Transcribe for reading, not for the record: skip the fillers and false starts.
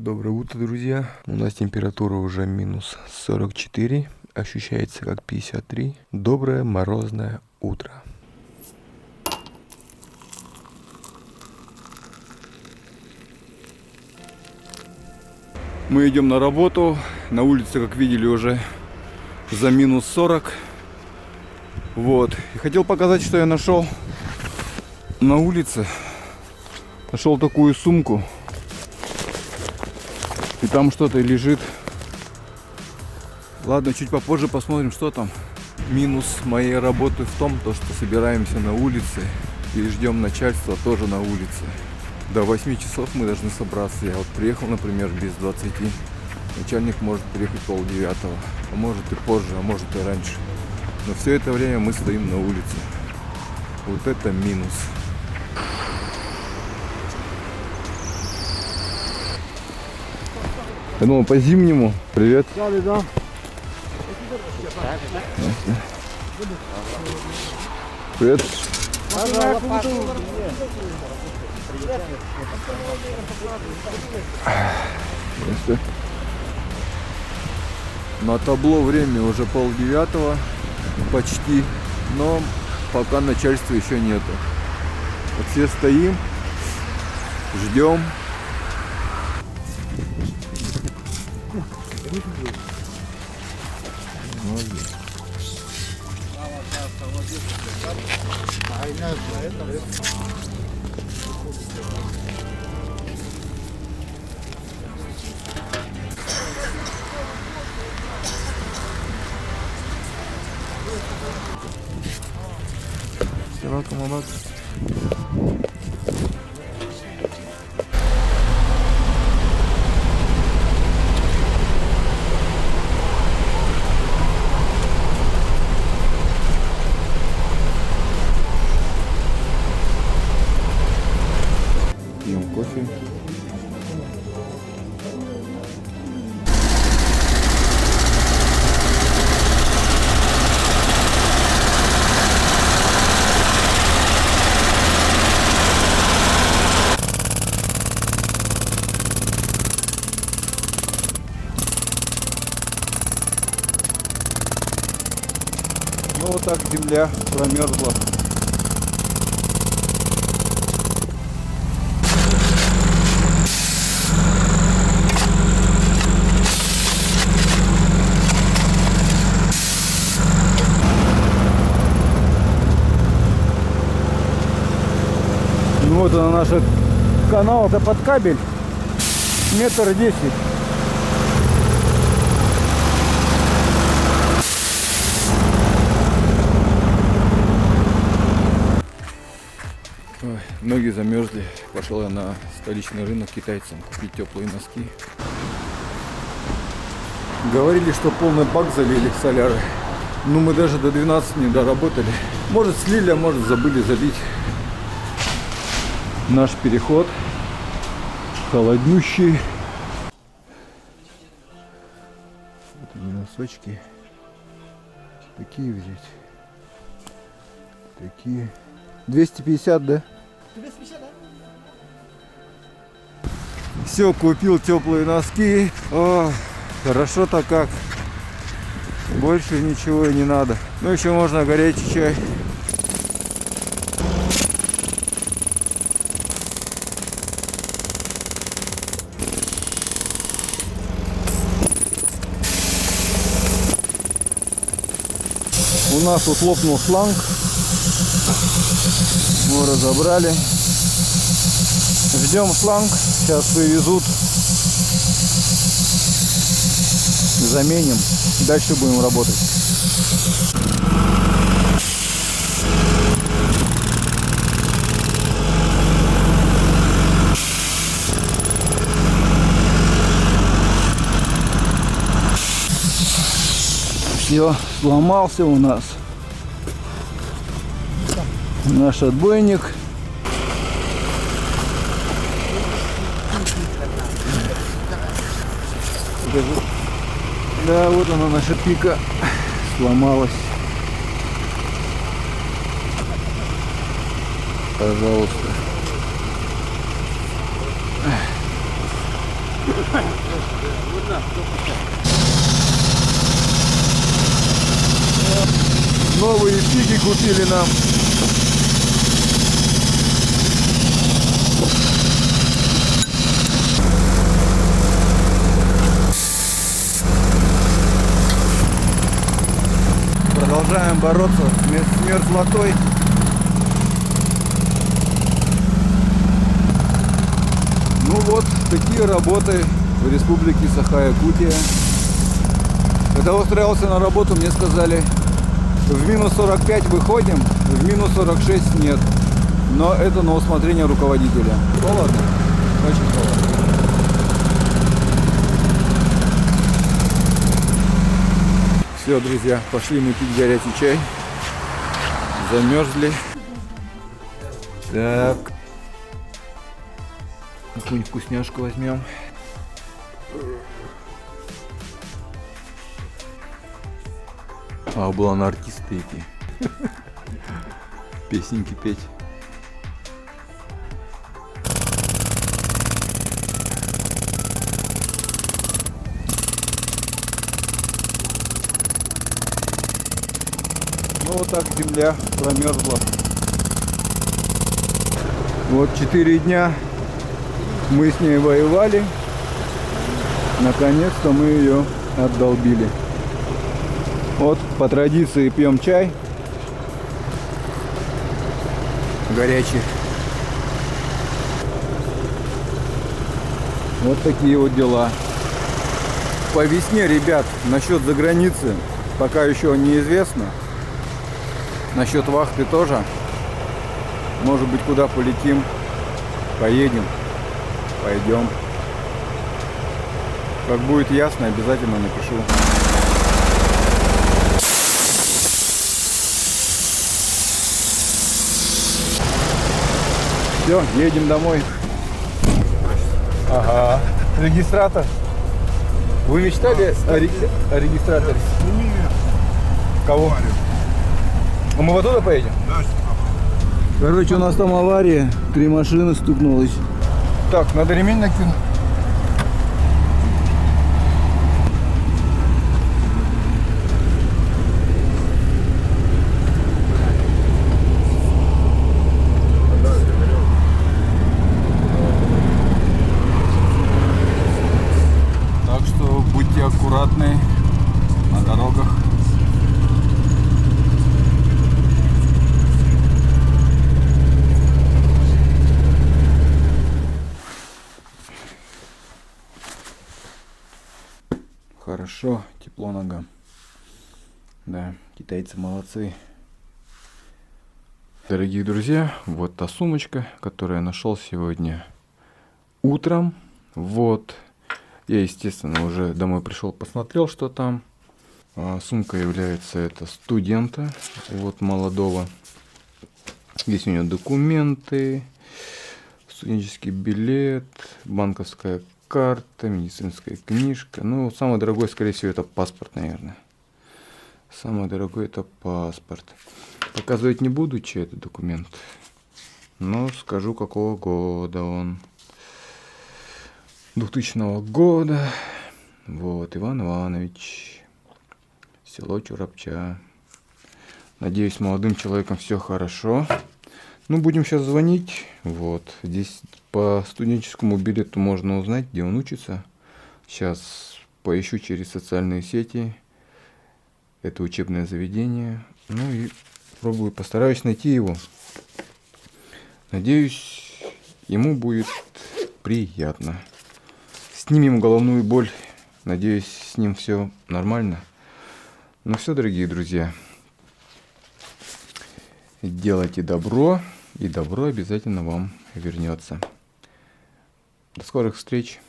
Доброе утро, друзья. У нас температура уже минус 44, ощущается как 53. Доброе морозное утро. Мы идем на работу. На улице, как видели, уже за минус 40. Вот. И хотел показать, что я нашел на улице. Нашел такую сумку. И там что-то лежит. Ладно, чуть попозже посмотрим, что там. Минус моей работы в том, что собираемся на улице и ждем начальства тоже на улице. До 8 часов мы должны собраться. Я вот приехал, например, без 20. Начальник может приехать 8:30. А может и позже, а может и раньше. Но все это время мы стоим на улице. Вот это минус. Я думал, по-зимнему. Привет. Да. Привет. На табло время уже 8:30 почти, но пока начальства еще нету. Вот все стоим, ждем. Пьем кофе. Ну вот так земля промерзла. Вот она, наша канал-то под кабель, 1,10 м. Ой, ноги замерзли. Пошел я на столичный рынок китайцам купить теплые носки. Говорили, что полный бак залили соляры. Но мы даже до 12 не доработали. Может слили, а может забыли залить. Наш переход холоднющий. Вот они носочки. Такие взять. Такие. 250, да? 250, да? Все, купил теплые носки. О, хорошо-то как. Больше ничего и не надо. Ну еще можно горячий чай. У нас вот лопнул шланг. Его разобрали. Ждем шланг. Сейчас привезут. Заменим. Дальше будем работать. Все, сломался у нас наш отбойник. Да, вот она, наша пика сломалась. Пожалуйста. Новые фиги купили нам. Продолжаем бороться с мерзлотой. Ну вот, такие работы в республике Саха-Якутия. Когда устраивался на работу, мне сказали, в минус 45 выходим, в минус 46 нет. Но это на усмотрение руководителя. Холодно? Очень холодно. Все, друзья, пошли мы пить горячий чай. Замерзли. Так. Какую-нибудь вкусняшку возьмем. А было на артисты идти. Песенки петь. Ну вот так земля промерзла. Вот 4 дня мы с ней воевали. Наконец-то мы ее отдолбили. Вот по традиции пьем чай. Горячий. Вот такие вот дела. По весне, ребят, насчет заграницы пока еще неизвестно. Насчет вахты тоже. Может быть, куда полетим, поедем, пойдем. Как будет ясно, обязательно напишу. Все, едем домой. Ага. Регистратор. Вы мечтали о регистраторе? Нет. Кого? А мы вот туда поедем? Да. Короче, у нас там авария. 3 машины стукнулось. Так, надо ремень накинуть. Так что будьте аккуратны на дорогах. Хорошо, тепло ногам. Да, китайцы молодцы. Дорогие друзья, вот та сумочка, которую я нашел сегодня утром. Вот. Я, естественно, уже домой пришел, посмотрел, что там. Сумка является это студента, вот молодого. Здесь у него документы, студенческий билет, банковская карта, медицинская книжка. Ну, самое дорогое, скорее всего, это паспорт, наверное. Самое дорогое это паспорт. Показывать не буду, чей это документ. Но скажу, какого года он. 2000 года. Вот, Иван Иванович. Село Чурапча. Надеюсь, молодым человеком все хорошо. Ну, будем сейчас звонить. Вот, здесь по студенческому билету можно узнать, где он учится. Сейчас поищу через социальные сети это учебное заведение. Ну и пробую, постараюсь найти его. Надеюсь, ему будет приятно. Снимем головную боль. Надеюсь, с ним все нормально. Ну все, дорогие друзья. Делайте добро, и добро обязательно вам вернется. До скорых встреч!